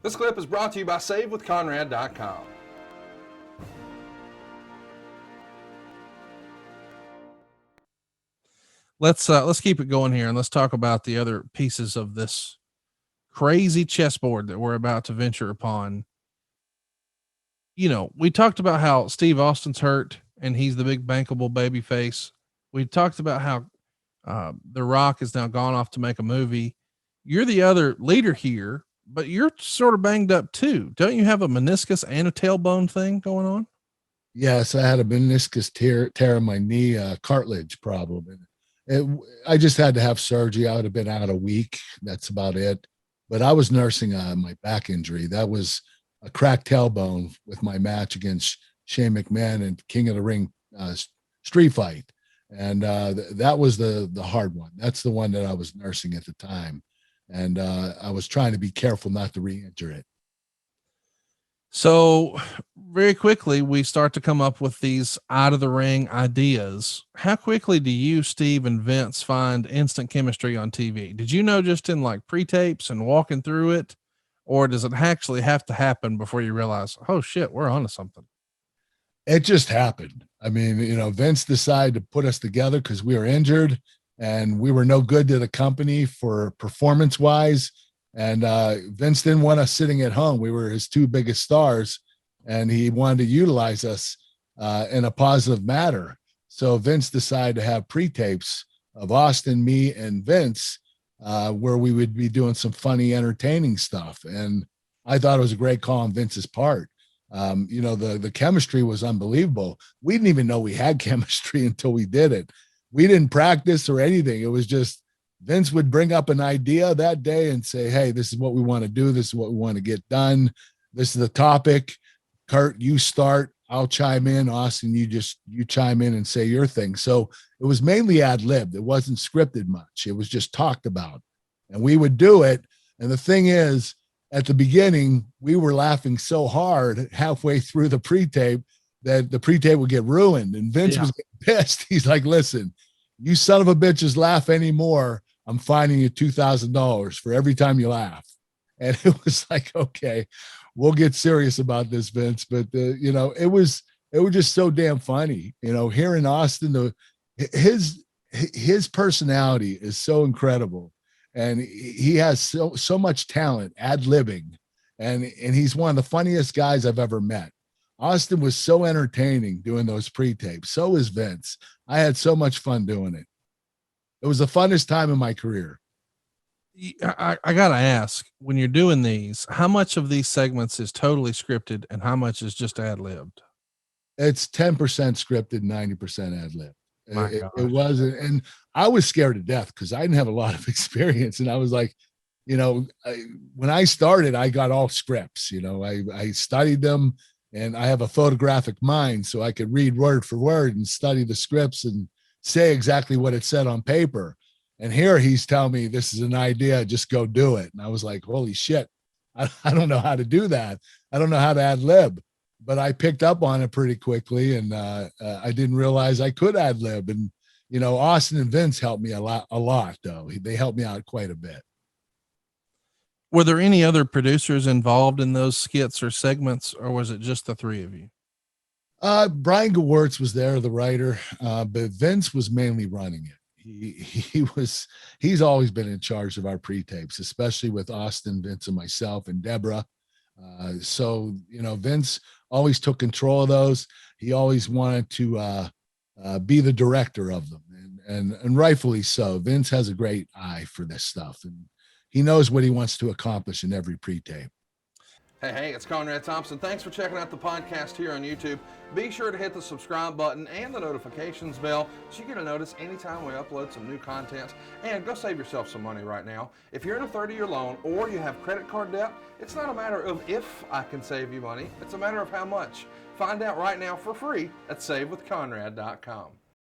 This clip is brought to you by SaveWithConrad.com. Let's keep it going here, and let's talk about the other pieces of this crazy chessboard that we're about to venture upon. You know, we talked about how Steve Austin's hurt and he's the big bankable baby face. We talked about how The Rock is now gone off to make a movie. You're the other leader here, but you're sort of banged up too. Don't you have a meniscus and a tailbone thing going on? Yes, I had a meniscus tear in my knee, cartilage problem. I just had to have surgery. I would have been out a week. That's about it. But I was nursing my back injury. That was a cracked tailbone with my match against Shane McMahon and King of the Ring street fight. And that was the hard one. That's the one that I was nursing at the time. And I was trying to be careful not to re-injure it. So very quickly, we start to come up with these out of the ring ideas. How quickly do you, Steve, and Vince find instant chemistry on TV? Did you know just in like pre-tapes and walking through it, or does it actually have to happen before you realize, oh shit, we're onto something? It just happened. I mean, Vince decided to put us together because we were injured and we were no good to the company for performance wise. And Vince didn't want us sitting at home. We were his two biggest stars, and he wanted to utilize us in a positive manner. So Vince decided to have pre-tapes of Austin, me, and Vince, where we would be doing some funny, entertaining stuff. And I thought it was a great call on Vince's part. The chemistry was unbelievable. We didn't even know we had chemistry until we did it. We didn't practice or anything. It was just Vince would bring up an idea that day and say, hey, this is what we want to do. This is what we want to get done. This is the topic. Kurt, you start. I'll chime in. Austin, you chime in and say your thing. So it was mainly ad-libbed. It wasn't scripted much. It was just talked about. And we would do it. And the thing is, at the beginning, we were laughing so hard halfway through the pre-tape that the pre-tape would get ruined. And Vince was getting pissed. He's like, listen, you son of a bitches laugh anymore, I'm fining you $2,000 for every time you laugh. And it was like, okay, we'll get serious about this, Vince. But it was just so damn funny. Here in Austin, his personality is so incredible, and he has so much talent ad-libbing, and he's one of the funniest guys I've ever met. Austin was so entertaining doing those pre-tapes. So is Vince. I had so much fun doing it. It was the funnest time in my career. I got to ask, when you're doing these, how much of these segments is totally scripted and how much is just ad-libbed? It's 10% scripted, 90% ad-libbed. It wasn't. And I was scared to death because I didn't have a lot of experience. And I was like, when I started, I got all scripts. I studied them, and I have a photographic mind, so I could read word for word and study the scripts and say exactly what it said on paper. And here he's telling me this is an idea, just go do it. And I was like, holy shit, I don't know how to do that. I don't know how to ad lib, but I picked up on it pretty quickly. And I didn't realize I could ad lib. And, Austin and Vince helped me a lot though. They helped me out quite a bit. Were there any other producers involved in those skits or segments, or was it just the three of you? Brian Gewirtz was there, the writer, but Vince was mainly running it. He's always been in charge of our pre-tapes, especially with Austin, Vince, and myself and Deborah. So Vince always took control of those. He always wanted to be the director of them, and rightfully so. Vince has a great eye for this stuff, and he knows what he wants to accomplish in every pre-tape. Hey, it's Conrad Thompson. Thanks for checking out the podcast here on YouTube. Be sure to hit the subscribe button and the notifications bell so you get a notice anytime we upload some new content. And go save yourself some money right now. If you're in a 30-year loan or you have credit card debt, it's not a matter of if I can save you money. It's a matter of how much. Find out right now for free at SaveWithConrad.com.